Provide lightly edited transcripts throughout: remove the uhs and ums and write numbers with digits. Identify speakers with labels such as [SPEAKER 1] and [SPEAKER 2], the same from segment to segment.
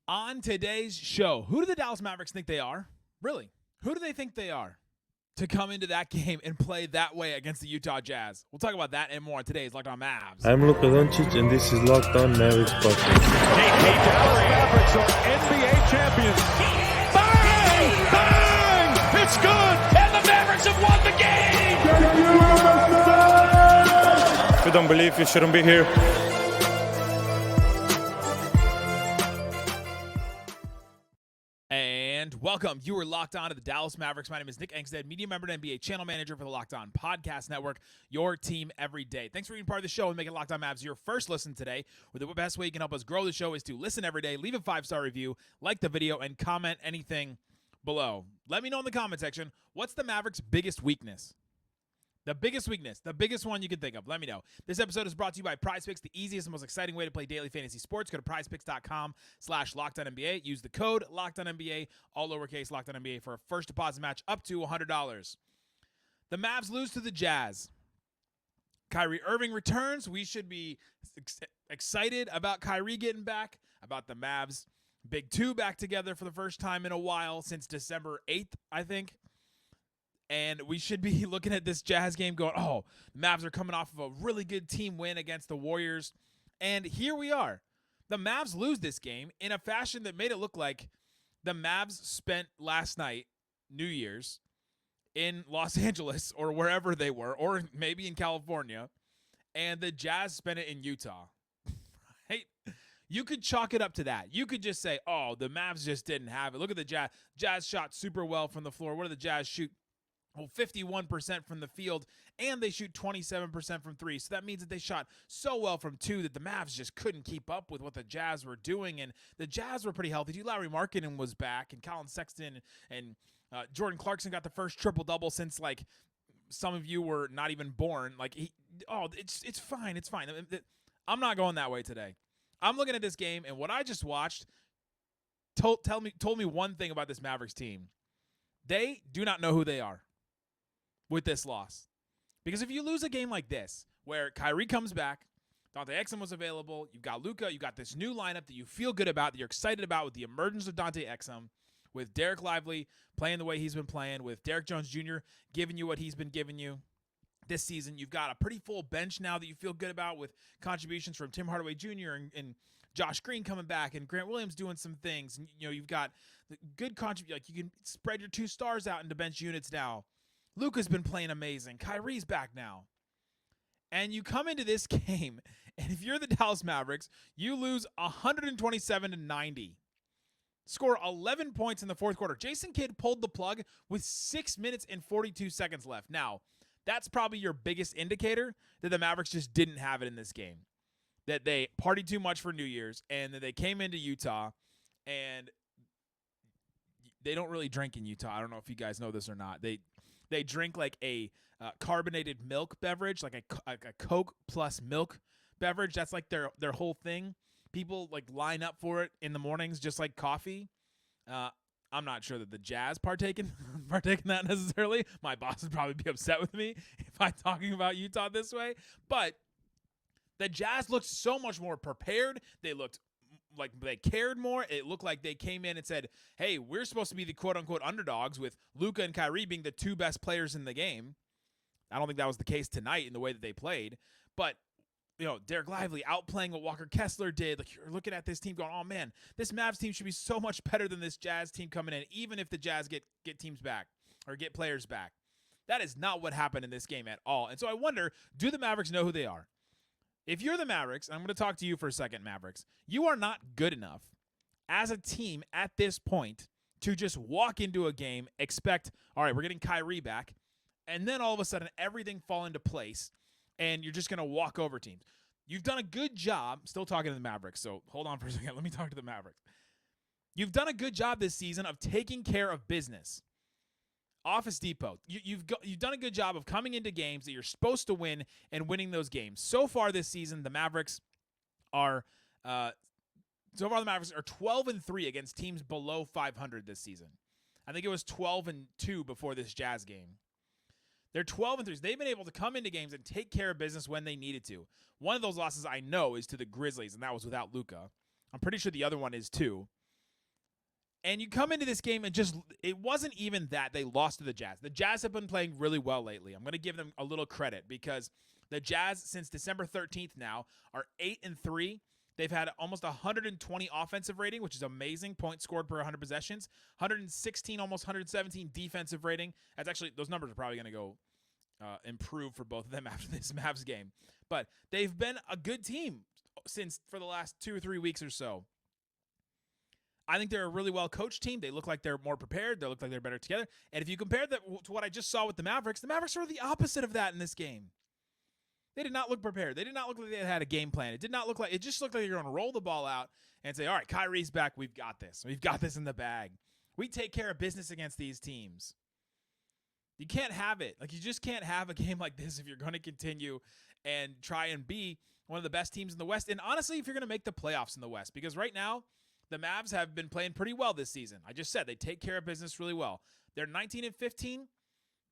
[SPEAKER 1] On today's show, who do the Dallas Mavericks think they are? Really? Who do they think they are to come into that game and play that way against the Utah Jazz? We'll talk about that and more on today's Locked On Mavs.
[SPEAKER 2] I'm Luka Doncic, and this is Locked On Mavericks podcast.
[SPEAKER 3] Dallas Mavericks are NBA champions. Bang! Bang! It's good!
[SPEAKER 4] And the Mavericks have won the game!
[SPEAKER 2] If you don't believe, you shouldn't be here.
[SPEAKER 1] And welcome. You are locked on to the Dallas Mavericks. My name is Nick Angstadt, media member and NBA channel manager for the Locked On Podcast Network, your team every day. Thanks for being part of the show and making Locked On Mavs your first listen today. The best way you can help us grow the show is to listen every day, leave a 5-star review, like the video, and comment anything below. Let me know in the comment section, what's the Mavericks' biggest weakness? The biggest weakness, the biggest one you can think of. Let me know. This episode is brought to you by PrizePicks, the easiest and most exciting way to play daily fantasy sports. Go to prizepicks.com/LockedOnNBA. Use the code LockedOnNBA, all lowercase LockedOnNBA, for a first deposit match up to $100. The Mavs lose to the Jazz. Kyrie Irving returns. We should be excited about Kyrie getting back, about the Mavs Big Two back together for the first time in a while since December 8th, I think. And we should be looking at this Jazz game going, oh, the Mavs are coming off of a really good team win against the Warriors. And here we are. The Mavs lose this game in a fashion that made it look like the Mavs spent last night, New Year's, in Los Angeles or wherever they were, or maybe in California, and the Jazz spent it in Utah. Right? You could chalk it up to that. You could just say, oh, the Mavs just didn't have it. Look at the Jazz. Jazz shot super well from the floor. What did the Jazz shoot? Well, 51% from the field, and they shoot 27% from three. So that means that they shot so well from two that the Mavs just couldn't keep up with what the Jazz were doing. And the Jazz were pretty healthy too. Larry Markkinen was back, and Colin Sexton and Jordan Clarkson got the first triple-double since, like, some of you were not even born. Like, it's fine. It's fine. I'm not going that way today. I'm looking at this game, and what I just watched told me one thing about this Mavericks team. They do not know who they are with this loss. Because if you lose a game like this, where Kyrie comes back, Dante Exum was available, you've got Luka, you got this new lineup that you feel good about, that you're excited about with the emergence of Dante Exum, with Dereck Lively playing the way he's been playing, with Derrick Jones Jr. giving you what he's been giving you this season. You've got a pretty full bench now that you feel good about, with contributions from Tim Hardaway Jr. and Josh Green coming back, and Grant Williams doing some things. And, you know, you've got the good contribution. Like, you can spread your two stars out into bench units now. Luka's been playing amazing. Kyrie's back now. And you come into this game, and if you're the Dallas Mavericks, you lose 127-90. Score 11 points in the fourth quarter. Jason Kidd pulled the plug with 6 minutes and 42 seconds left. Now, that's probably your biggest indicator that the Mavericks just didn't have it in this game. That they partied too much for New Year's, and that they came into Utah, and they don't really drink in Utah. I don't know if you guys know this or not. They drink like a carbonated milk beverage, like a Coke plus milk beverage. That's like their whole thing. People like line up for it in the mornings, just like coffee. I'm not sure that the Jazz partake in that necessarily. My boss would probably be upset with me if I'm talking about Utah this way. But the Jazz looked so much more prepared. They looked like they cared more. It looked like they came in and said, hey, we're supposed to be the quote-unquote underdogs, with Luka and Kyrie being the two best players in the game. I don't think that was the case tonight in the way that they played. But, you know, Dereck Lively outplaying what Walker Kessler did. Like, you're looking at this team going, oh, man, this Mavs team should be so much better than this Jazz team coming in, even if the Jazz get teams back or get players back. That is not what happened in this game at all. And so I wonder, do the Mavericks know who they are? If you're the Mavericks, and I'm going to talk to you for a second, Mavericks, you are not good enough as a team at this point to just walk into a game, expect, all right, we're getting Kyrie back, and then all of a sudden everything fall into place, and you're just going to walk over teams. You've done a good job, still talking to the Mavericks, so hold on for a second. Let me talk to the Mavericks. You've done a good job this season of taking care of business. Office Depot, you've done a good job of coming into games that you're supposed to win and winning those games. So far this season, the Mavericks are 12-3 against teams below 500 this season. I think it was 12-2 before this Jazz game. They're 12-3. They've been able to come into games and take care of business when they needed to. One of those losses I know is to the Grizzlies, and that was without Luka. I'm pretty sure the other one is too. And you come into this game and it wasn't even that they lost to the Jazz. The Jazz have been playing really well lately. I'm going to give them a little credit because the Jazz, since December 13th now, are 8-3. They've had almost 120 offensive rating, which is amazing. Points scored per 100 possessions. 116, almost 117 defensive rating. That's actually, those numbers are probably going to go improve for both of them after this Mavs game. But they've been a good team for the last 2 or 3 weeks or so. I think they're a really well-coached team. They look like they're more prepared. They look like they're better together. And if you compare that to what I just saw with the Mavericks are the opposite of that in this game. They did not look prepared. They did not look like they had a game plan. It just looked like you're going to roll the ball out and say, all right, Kyrie's back. We've got this. We've got this in the bag. We take care of business against these teams. You can't have it. You just can't have a game like this if you're going to continue and try and be one of the best teams in the West. And honestly, if you're going to make the playoffs in the West, because right now, the Mavs have been playing pretty well this season. I just said they take care of business really well. They're 19-15.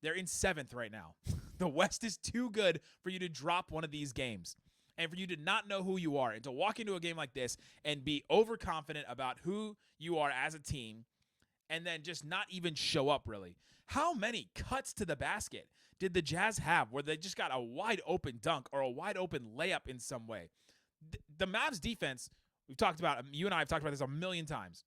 [SPEAKER 1] They're in 7th right now. The West is too good for you to drop one of these games and for you to not know who you are and to walk into a game like this and be overconfident about who you are as a team and then just not even show up really. How many cuts to the basket did the Jazz have where they just got a wide open dunk or a wide open layup in some way? The Mavs defense, we've talked about, you and I have talked about this a million times.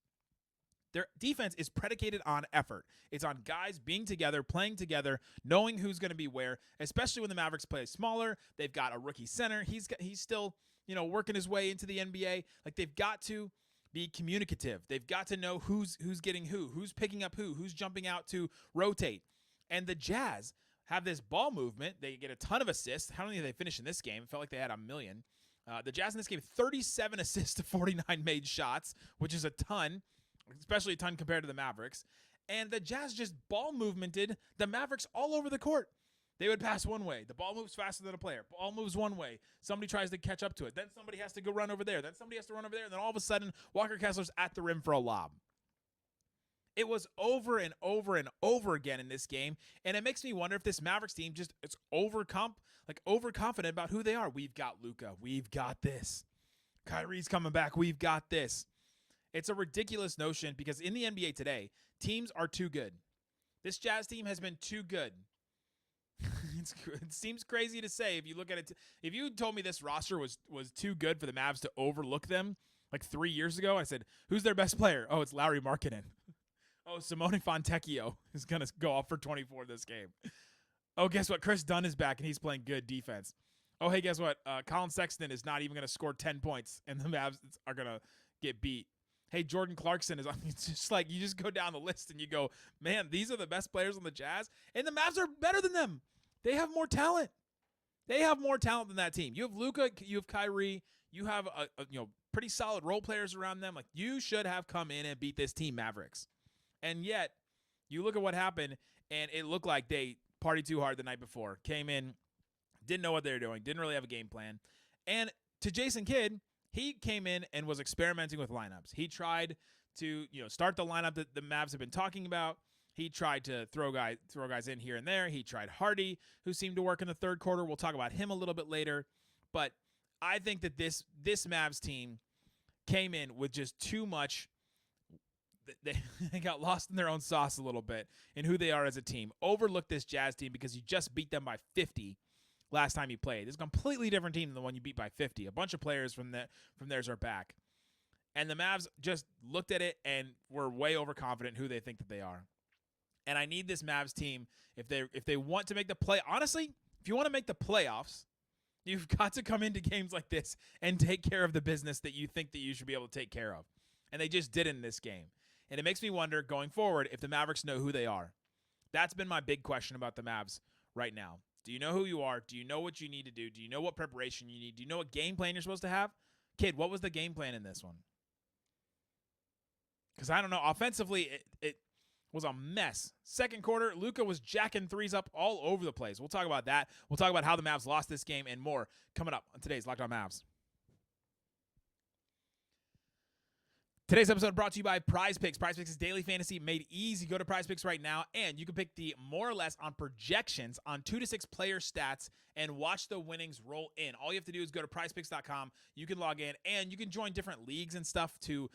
[SPEAKER 1] Their defense is predicated on effort. It's on guys being together, playing together, knowing who's going to be where, especially when the Mavericks play smaller. They've got a rookie center. He's still, working his way into the NBA. They've got to be communicative. They've got to know who's getting who's picking up who's jumping out to rotate. And the Jazz have this ball movement. They get a ton of assists. How many did they finish in this game? It felt like they had a million. The Jazz in this game, 37 assists to 49 made shots, which is a ton. Especially a ton compared to the Mavericks. And the Jazz just ball movemented the Mavericks all over the court. They would pass one way. The ball moves faster than a player. Ball moves one way. Somebody tries to catch up to it. Then somebody has to go run over there. Then somebody has to run over there. And then all of a sudden, Walker Kessler's at the rim for a lob. It was over and over and over again in this game. And it makes me wonder if this Mavericks team just is overconfident about who they are. We've got Luka. We've got this. Kyrie's coming back. We've got this. It's a ridiculous notion because in the NBA today, teams are too good. This Jazz team has been too good. It seems crazy to say if you look at it. If you told me this roster was too good for the Mavs to overlook them 3 years ago, I said, who's their best player? Oh, it's Lauri Markkanen. Oh, Simone Fontecchio is going to go off for 24 this game. Oh, guess what? Chris Dunn is back, and he's playing good defense. Oh, hey, guess what? Colin Sexton is not even going to score 10 points, and the Mavs are going to get beat. Hey, Jordan Clarkson is on. It's just you just go down the list and you go, man, these are the best players on the Jazz, and the Mavs are better than them. They have more talent. They have more talent than that team. You have Luka, you have Kyrie, you have a pretty solid role players around them. You should have come in and beat this team, Mavericks. And yet, you look at what happened, and it looked like they partied too hard the night before. Came in, didn't know what they were doing, didn't really have a game plan. And to Jason Kidd, he came in and was experimenting with lineups. He tried to, start the lineup that the Mavs have been talking about. He tried to throw guys in here and there. He tried Hardy, who seemed to work in the third quarter. We'll talk about him a little bit later. But I think that this Mavs team came in with just too much. They got lost in their own sauce a little bit in who they are as a team. Overlooked this Jazz team because you just beat them by 50 last time you played. It's a completely different team than the one you beat by 50. A bunch of players from theirs are back. And the Mavs just looked at it and were way overconfident who they think that they are. And I need this Mavs team, if they want to make the play, honestly, if you want to make the playoffs, you've got to come into games like this and take care of the business that you think that you should be able to take care of. And they just did in this game. And it makes me wonder, going forward, if the Mavericks know who they are. That's been my big question about the Mavs right now. Do you know who you are? Do you know what you need to do? Do you know what preparation you need? Do you know what game plan you're supposed to have? Kid, what was the game plan in this one? Because I don't know. Offensively, it was a mess. Second quarter, Luka was jacking threes up all over the place. We'll talk about that. We'll talk about how the Mavs lost this game and more coming up on today's Locked On Mavs. Today's episode brought to you by Prize Picks. Prize Picks is daily fantasy made easy. Go to Prize Picks right now, and you can pick the more or less on projections on 2 to 6 player stats and watch the winnings roll in. All you have to do is go to prizepicks.com. You can log in, and you can join different leagues and stuff to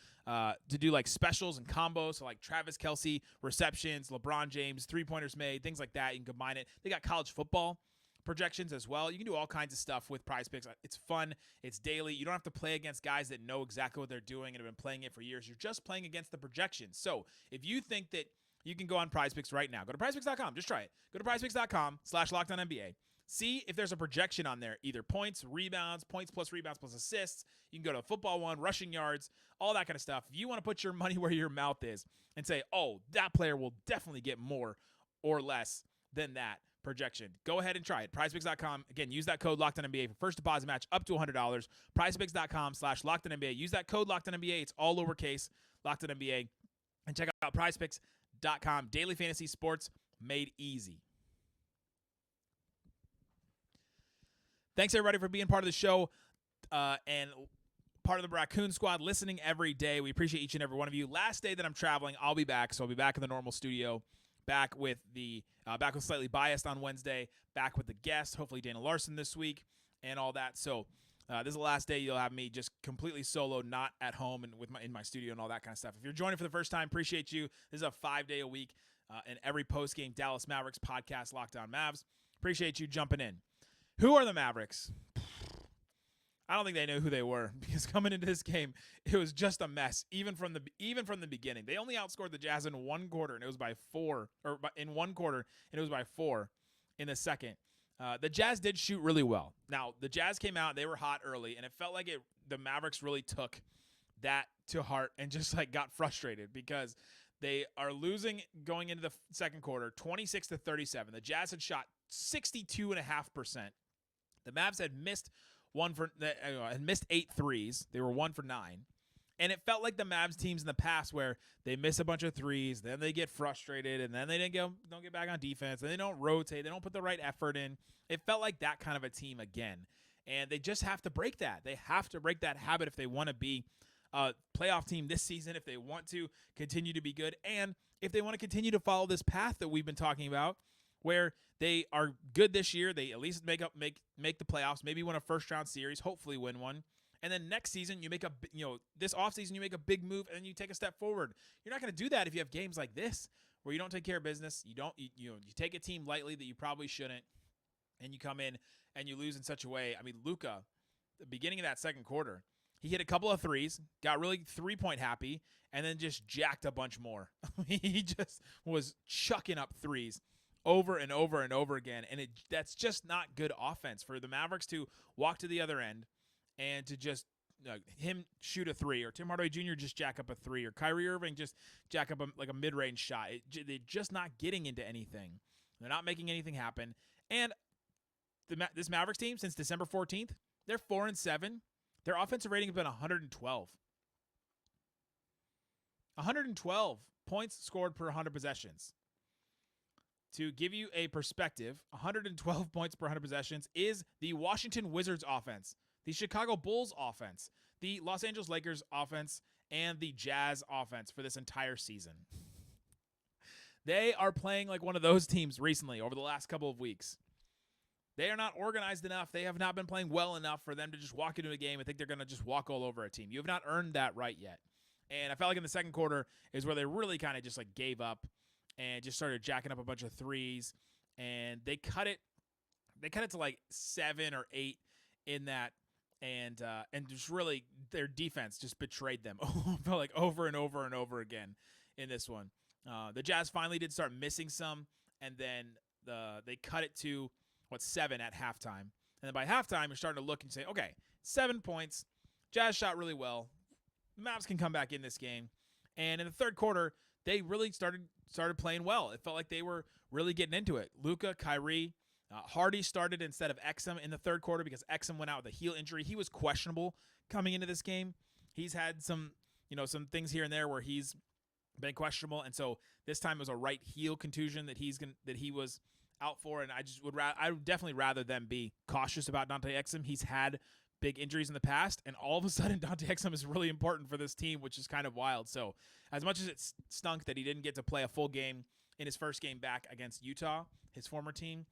[SPEAKER 1] do like specials and combos. So like Travis Kelce receptions, LeBron James, three-pointers made, things like that. You can combine it. They got college football projections as well. You can do all kinds of stuff with Prize Picks. It's fun. It's daily. You don't have to play against guys that know exactly what they're doing and have been playing it for years. You're just playing against the projections. So if you think that you can go on Prize Picks right now, go to prizepicks.com. Just try it. Go to prizepicks.com/LockedOnNBA. See if there's a projection on there, either points, rebounds, points plus rebounds plus assists. You can go to the football one, rushing yards, all that kind of stuff. If you want to put your money where your mouth is and say, oh, that player will definitely get more or less than that projection, go ahead and try it. PrizePicks.com. Again, use that code LockedOnNBA for first deposit match up to $100. PrizePicks.com/LockedOnNBA. Use that code LockedOnNBA. It's all lowercase, LockedOnNBA. And check out PrizePicks.com. Daily fantasy sports made easy. Thanks, everybody, for being part of the show and part of the Raccoon Squad, listening every day. We appreciate each and every one of you. Last day that I'm traveling, I'll be back. So I'll be back in the normal studio. Back with Slightly Biased on Wednesday, back with the guest, hopefully Dana Larson this week, and all that. So this is the last day you'll have me just completely solo, not at home and in my studio and all that kind of stuff. If you're joining for the first time, appreciate you. This is a 5-day-a-week and every post-game Dallas Mavericks podcast, Locked On Mavs. Appreciate you jumping in. Who are the Mavericks? I don't think they knew who they were, because coming into this game, it was just a mess. Even from the beginning, they only outscored the Jazz in one quarter, and it was by 4. Or in one quarter, and it was by 4 in the second. The Jazz did shoot really well. Now the Jazz came out; they were hot early, and it felt like the Mavericks really took that to heart and just like got frustrated because they are losing going into the second quarter, 26-37. The Jazz had shot 62.5%. The Mavs had missed 8 threes. They were 1 for 9. And it felt like the Mavs teams in the past where they miss a bunch of threes, then they get frustrated, and then they don't get back on defense, and they don't rotate, they don't put the right effort in. It felt like that kind of a team again. And they just have to break that. They have to break that habit if they want to be a playoff team this season, if they want to continue to be good, and if they want to continue to follow this path that we've been talking about, where they are good this year, they at least make the playoffs, maybe win a first-round series, hopefully win one. And then next season, this offseason, you make a big move and then you take a step forward. You're not going to do that if you have games like this where you don't take care of business. You take a team lightly that you probably shouldn't, and you come in and you lose in such a way. I mean, Luka, the beginning of that second quarter, he hit a couple of threes, got really 3-point happy, and then just jacked a bunch more. He just was chucking up threes over and over and over again, and that's just not good offense for the Mavericks to walk to the other end and to just him shoot a 3, or Tim Hardaway Jr. just jack up a 3, or Kyrie Irving just jack up a mid-range shot. They're just not getting into anything. They're not making anything happen. And this Mavericks team, since December 14th, they're 4-7. Their offensive rating has been 112. 112 points scored per 100 possessions. To give you a perspective, 112 points per 100 possessions is the Washington Wizards offense, the Chicago Bulls offense, the Los Angeles Lakers offense, and the Jazz offense for this entire season. They are playing like one of those teams recently over the last couple of weeks. They are not organized enough. They have not been playing well enough for them to just walk into a game and think they're going to just walk all over a team. You have not earned that right yet. And I felt like in the second quarter is where they really kind of just like gave up and just started jacking up a bunch of threes. And they cut it to like 7 or 8 in that. And just really their defense just betrayed them. Felt like over and over and over again in this one. The Jazz finally did start missing some, and then they cut it to 7 at halftime. And then by halftime, you're starting to look and say, okay, 7 points. Jazz shot really well. The Mavs can come back in this game. And in the third quarter, they really started playing well. It felt like they were really getting into it. Luka, Kyrie, Hardy started instead of Exum in the third quarter because Exum went out with a heel injury. He was questionable coming into this game. He's had some things here and there where he's been questionable, and so this time it was a right heel contusion that he was out for. And I would definitely rather them be cautious about Dante Exum. He's had big injuries in the past, and all of a sudden Dante Exum is really important for this team, which is kind of wild. So as much as it stunk that he didn't get to play a full game in his first game back against Utah, his former team,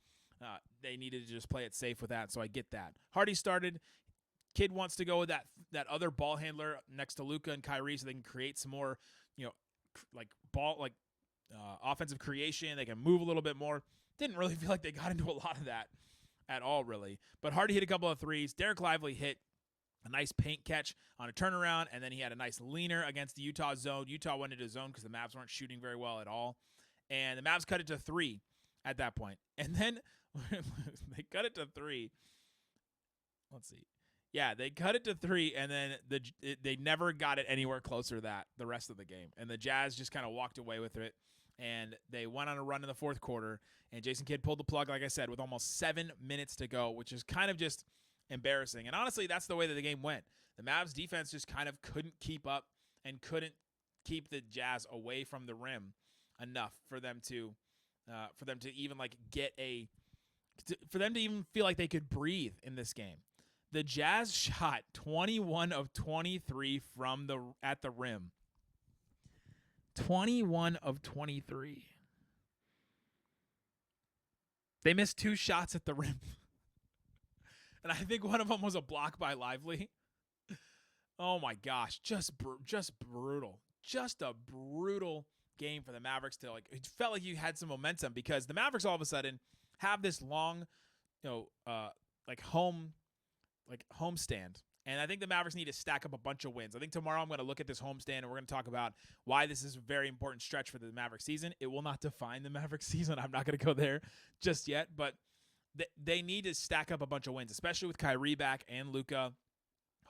[SPEAKER 1] they needed to just play it safe with that, so I get that. Hardy started. Kid wants to go with that other ball handler next to Luka and Kyrie so they can create some more, offensive creation. They can move a little bit more. Didn't really feel like they got into a lot of that at all, really. But Hardy hit a couple of threes. Dereck Lively hit a nice paint catch on a turnaround, and then he had a nice leaner against the Utah zone. Utah went into zone because the Mavs weren't shooting very well at all. And the Mavs cut it to 3 at that point. And then they cut it to 3. Let's see. Yeah, they cut it to 3, and then they never got it anywhere closer to that the rest of the game. And the Jazz just kind of walked away with it, and they went on a run in the fourth quarter, and Jason Kidd pulled the plug, like I said, with almost 7 minutes to go, which is kind of just embarrassing. And honestly, that's the way that the game went. The Mavs defense just kind of couldn't keep up and couldn't keep the Jazz away from the rim enough for them to even for them to even feel like they could breathe in this game. The Jazz shot 21 of 23 at the rim. 21 of 23. They missed 2 shots at the rim. And I think one of them was a block by Lively. Oh my gosh, just brutal. Just a brutal game for the Mavericks to it felt like you had some momentum because the Mavericks all of a sudden have this long, homestand. And I think the Mavericks need to stack up a bunch of wins. I think tomorrow I'm going to look at this homestand and we're going to talk about why this is a very important stretch for the Mavericks season. It will not define the Mavericks season. I'm not going to go there just yet, but they need to stack up a bunch of wins, especially with Kyrie back and Luka.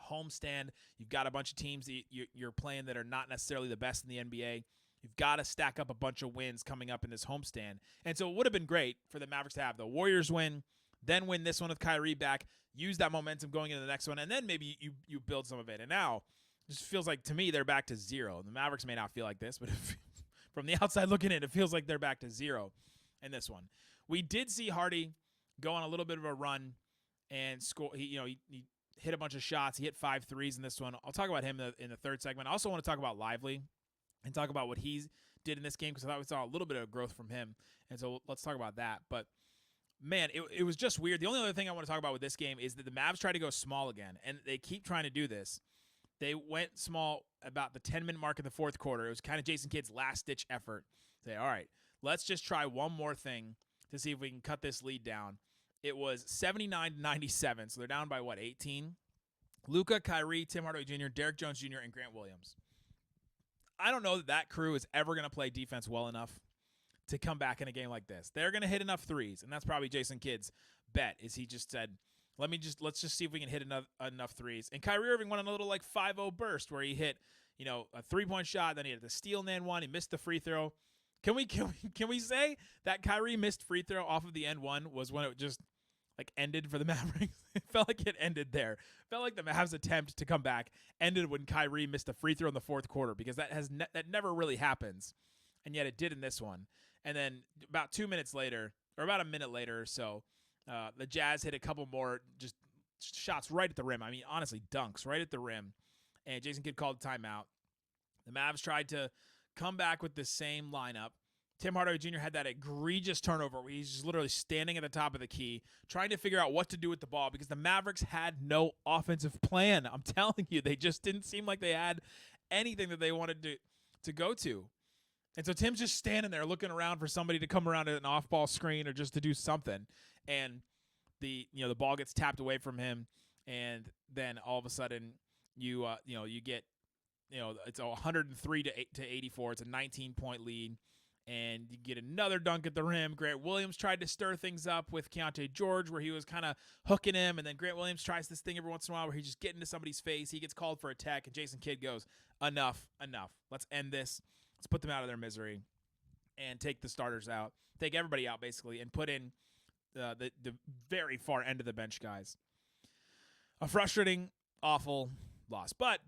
[SPEAKER 1] Homestand, you've got a bunch of teams that you're playing that are not necessarily the best in the NBA. You've got to stack up a bunch of wins coming up in this homestand. And so it would have been great for the Mavericks to have the Warriors win, then win this one with Kyrie back, use that momentum going into the next one, and then maybe you build some of it. And now it just feels like, to me, they're back to 0. The Mavericks may not feel like this, but from the outside looking in, it feels like they're back to 0 in this one. We did see Hardy go on a little bit of a run and score. He hit a bunch of shots. He hit 5 threes in this one. I'll talk about him in the third segment. I also want to talk about Lively and talk about what he did in this game because I thought we saw a little bit of growth from him. And so let's talk about that. But man, it was just weird. The only other thing I want to talk about with this game is that the Mavs tried to go small again, and they keep trying to do this. They went small about the 10-minute mark in the fourth quarter. It was kind of Jason Kidd's last-ditch effort. Say, all right, let's just try one more thing to see if we can cut this lead down. It was 79-97, so they're down by, 18? Luka, Kyrie, Tim Hardaway Jr., Derrick Jones Jr., and Grant Williams. I don't know that crew is ever going to play defense well enough to come back in a game like this. They're going to hit enough threes, and that's probably Jason Kidd's bet, is he just said, let's just see if we can hit enough threes. And Kyrie Irving went on a little 5-0 burst where he hit, a 3-point shot, then he had the steal and then one, he missed the free throw. Can we say that Kyrie missed free throw off of the end one was when it just ended for the Mavericks? It felt like it ended there. It felt like the Mavs' attempt to come back ended when Kyrie missed a free throw in the fourth quarter because that never really happens, and yet it did in this one. And then about 2 minutes later, or about a minute later or so, the Jazz hit a couple more just shots right at the rim. I mean, honestly, dunks right at the rim. And Jason Kidd called a timeout. The Mavs tried to come back with the same lineup. Tim Hardaway Jr. had that egregious turnover where he's just literally standing at the top of the key, trying to figure out what to do with the ball because the Mavericks had no offensive plan. I'm telling you, they just didn't seem like they had anything that they wanted to go to. And so Tim's just standing there looking around for somebody to come around at an off-ball screen or just to do something. And the ball gets tapped away from him, and then all of a sudden you get it's 103 to 84. It's a 19-point lead, and you get another dunk at the rim. Grant Williams tried to stir things up with Keontae George, where he was kind of hooking him, and then Grant Williams tries this thing every once in a while where he just get into somebody's face. He gets called for a tech, and Jason Kidd goes, enough. Let's end this. Let's put them out of their misery and take the starters out, take everybody out basically, and put in the very far end of the bench guys. A frustrating, awful loss. But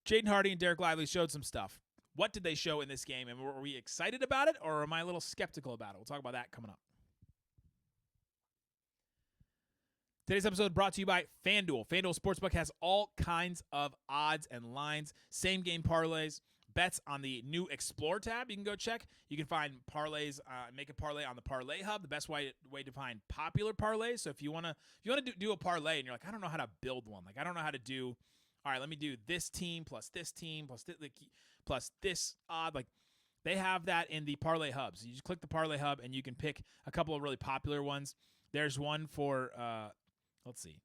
[SPEAKER 1] Jaden Hardy and Dereck Lively showed some stuff. What did they show in this game, and were we excited about it, or am I a little skeptical about it? We'll talk about that coming up. Today's episode brought to you by FanDuel. FanDuel Sportsbook has all kinds of odds and lines, same game parlays, bets on the new Explore tab. You can go check. You can find parlays, make a parlay on the Parlay Hub, the best way to find popular parlays. So if you want to do a parlay and you're like, I don't know how to build one. Like, I don't know how to do, all right, let me do this team plus this plus this odd. Like, they have that in the Parlay Hub. So you just click the Parlay Hub and you can pick a couple of really popular ones. There's one for, let's see.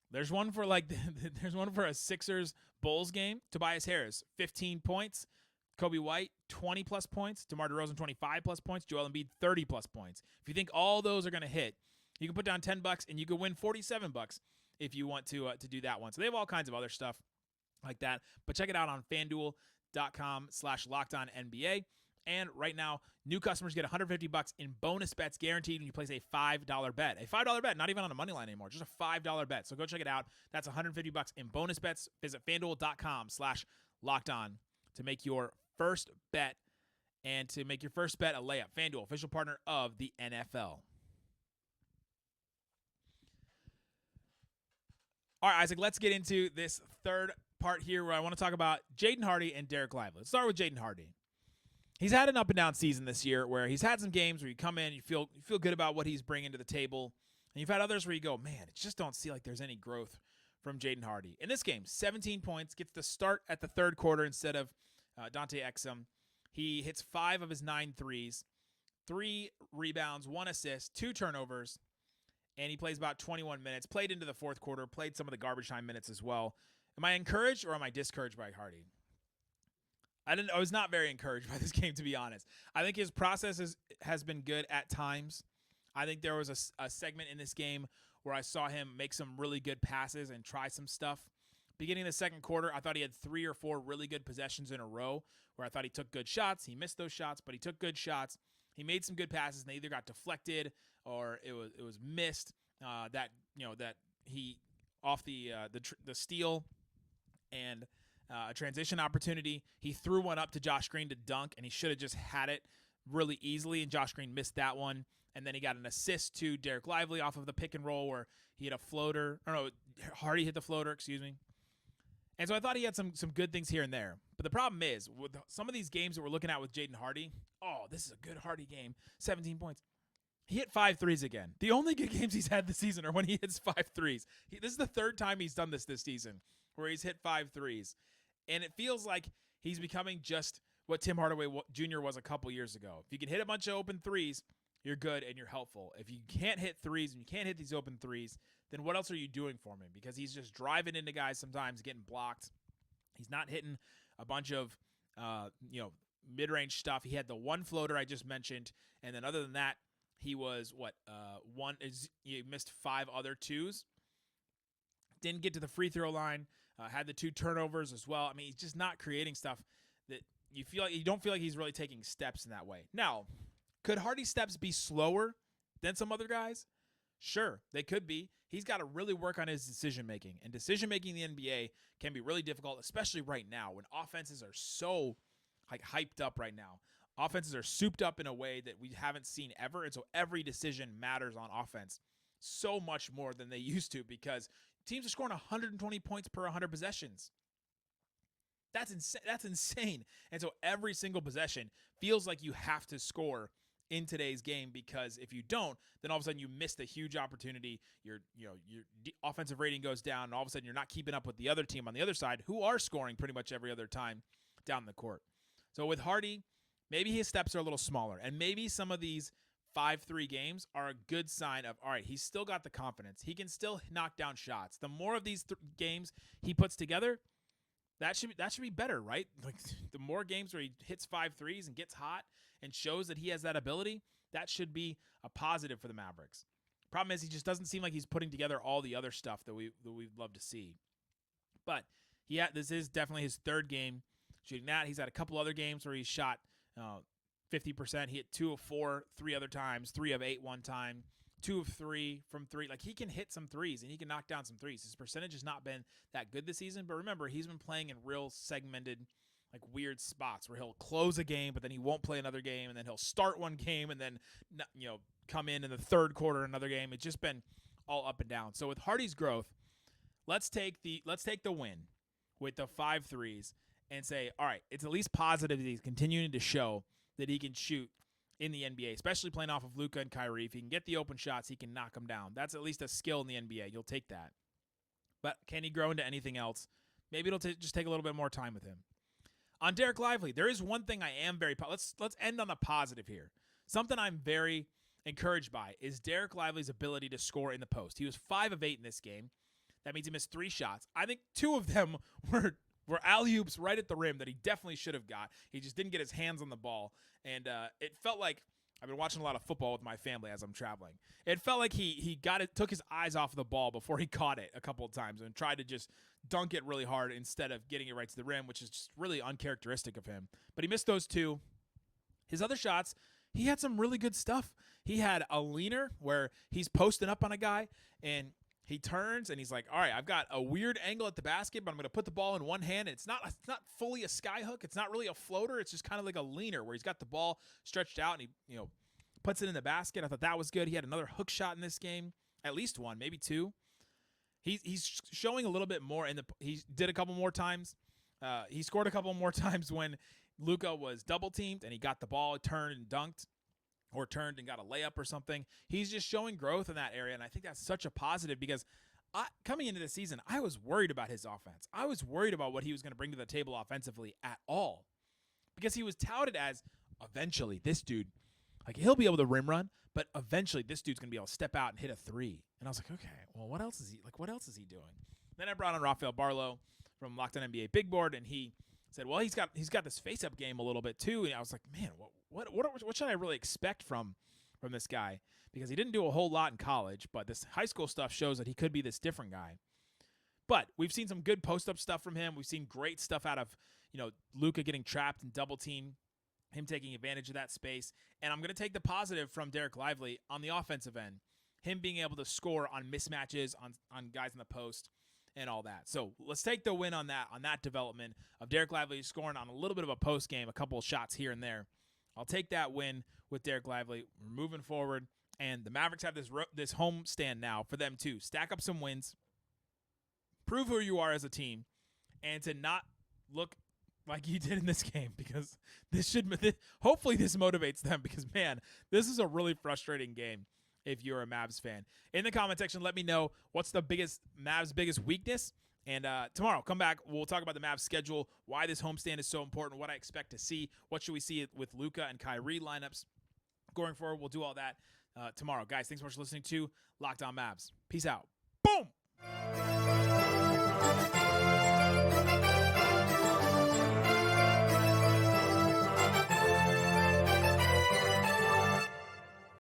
[SPEAKER 1] There's one for there's one for a Sixers Bulls game. Tobias Harris, 15 points. Kobe White, 20 plus points. DeMar DeRozan, 25 plus points. Joel Embiid, 30 plus points. If you think all those are going to hit, you can put down $10 and you can win $47 if you want to do that one. So they have all kinds of other stuff like that. But check it out on FanDuel.com/LockedOnNBA. And right now, new customers get $150 in bonus bets guaranteed when you place a $5 bet. A $5 bet, not even on a money line anymore, just a $5 bet. So go check it out. That's $150 in bonus bets. Visit FanDuel.com/LockedOn to make your first bet and to make your first bet a layup. FanDuel, official partner of the NFL. All right, Isaac, let's get into this third part here where I want to talk about Jaden Hardy and Dereck Lively. Let's start with Jaden Hardy. He's had an up-and-down season this year where he's had some games where you come in, you feel good about what he's bringing to the table, and you've had others where you go, man, it just don't see like there's any growth from Jaden Hardy. In this game, 17 points, gets the start at the third quarter instead of Dante Exum. He hits 5 of his 9 threes, 3 rebounds, 1 assist, 2 turnovers, and he plays about 21 minutes, played into the fourth quarter, played some of the garbage time minutes as well. Am I encouraged or am I discouraged by Hardy? I was not very encouraged by this game, to be honest. I think his process has been good at times. I think there was a segment in this game where I saw him make some really good passes and try some stuff. Beginning of the second quarter, I thought he had 3 or 4 really good possessions in a row where I thought he took good shots. He missed those shots, but he took good shots. He made some good passes, and they either got deflected or it was missed. That he off the steal and a transition opportunity. He threw one up to Josh Green to dunk, and he should have just had it really easily, and Josh Green missed that one. And then he got an assist to Dereck Lively off of the pick and roll where he hit a floater. Or no, Hardy hit the floater, excuse me. And so I thought he had some good things here and there. But the problem is, with some of these games that we're looking at with Jaden Hardy, oh, this is a good Hardy game, 17 points. He hit 5 threes again. The only good games he's had this season are when he hits 5 threes. This is the third time he's done this season where he's hit 5 threes. And it feels like he's becoming just what Tim Hardaway Jr. was a couple years ago. If you can hit a bunch of open threes, you're good and you're helpful. If you can't hit threes and you can't hit these open threes, then what else are you doing for me? Because he's just driving into guys sometimes, getting blocked. He's not hitting a bunch of mid-range stuff. He had the one floater I just mentioned, and then other than that, he was he missed 5 other twos. Didn't get to the free throw line. Had the 2 turnovers as well. I mean, he's just not creating stuff that you don't feel like he's really taking steps in that way. Now, could Hardy's steps be slower than some other guys? Sure, they could be. He's got to really work on his decision-making. And decision-making in the NBA can be really difficult, especially right now when offenses are so hyped up right now. Offenses are souped up in a way that we haven't seen ever. And so every decision matters on offense so much more than they used to because teams are scoring 120 points per 100 possessions. That's insane. And so every single possession feels like you have to score in today's game because if you don't, then all of a sudden you missed a huge opportunity. Your offensive rating goes down, and all of a sudden you're not keeping up with the other team on the other side who are scoring pretty much every other time down the court. So with Hardy, maybe his steps are a little smaller, and maybe some of these 5-3 games are a good sign of, all right, he's still got the confidence. He can still knock down shots. The more of these games he puts together, that should be better, right? Like the more games where he hits 5 threes and gets hot and shows that he has that ability, that should be a positive for the Mavericks. Problem is he just doesn't seem like he's putting together all the other stuff that we'd love to see. But this is definitely his third game shooting that. He's had a couple other games where he shot 50%. He hit 2 of 4 3 other times, 3 of 8 one time, 2 of 3 from 3. Like he can hit some threes and he can knock down some threes. His percentage has not been that good this season, but remember, he's been playing in real segmented, like weird spots where he'll close a game, but then he won't play another game, and then he'll start one game and then come in the third quarter another game. It's just been all up and down. So with Hardy's growth, let's take the win with the 5 threes and say, all right, it's at least positive that he's continuing to show that he can shoot in the NBA, especially playing off of Luka and Kyrie. If he can get the open shots, he can knock them down. That's at least a skill in the NBA. You'll take that. But can he grow into anything else? Maybe it'll just take a little bit more time with him. On Dereck Lively, there is one thing I am very let's end on the positive here. Something I'm very encouraged by is Dereck Lively's ability to score in the post. He was 5 of 8 in this game. That means he missed 3 shots. I think 2 of them were alley-oops right at the rim that he definitely should have got. He just didn't get his hands on the ball. And it felt like I've been watching a lot of football with my family as I'm traveling. It felt like he took his eyes off the ball before he caught it a couple of times and tried to just dunk it really hard instead of getting it right to the rim, which is just really uncharacteristic of him. But he missed those 2. His other shots, he had some really good stuff. He had a leaner where he's posting up on a guy and he turns and he's like, all right, I've got a weird angle at the basket, but I'm going to put the ball in one hand. It's not fully a sky hook. It's not really a floater. It's just kind of like a leaner where he's got the ball stretched out and he, puts it in the basket. I thought that was good. He had another hook shot in this game, at least 1, maybe 2. He's showing a little bit more he did a couple more times. He scored a couple more times when Luka was double teamed and he got the ball, turned and dunked, or turned and got a layup or something. He's just showing growth in that area, and I think that's such a positive because coming into the season, I was worried about his offense. I was worried about what he was going to bring to the table offensively at all because he was touted as eventually this dude, like he'll be able to rim run, but eventually this dude's going to be able to step out and hit a 3. And I was like, okay, well, what else is he doing? Then I brought on Rafael Barlow from LOCKEDON NBA Big Board, and he said, well, he's got this face-up game a little bit too. And I was like, man, what should I really expect from this guy? Because he didn't do a whole lot in college, but this high school stuff shows that he could be this different guy. But we've seen some good post-up stuff from him. We've seen great stuff out of, Luka getting trapped and double team, him taking advantage of that space. And I'm going to take the positive from Dereck Lively on the offensive end, him being able to score on mismatches, on guys in the post, and all that. So let's take the win on that development of Dereck Lively scoring on a little bit of a post game, a couple of shots here and there. I'll take that win with Dereck Lively. We're moving forward, and the Mavericks have this home stand now for them to stack up some wins, prove who you are as a team, and to not look like you did in this game, because hopefully this motivates them, because man, this is a really frustrating game if you're a Mavs fan. In the comment section, let me know what's the Mavs' biggest weakness. And tomorrow, come back. We'll talk about the Mavs' schedule, why this homestand is so important, what I expect to see, what should we see with Luka and Kyrie lineups going forward. We'll do all that tomorrow. Guys, thanks so much for listening to Locked On Mavs. Peace out. Boom!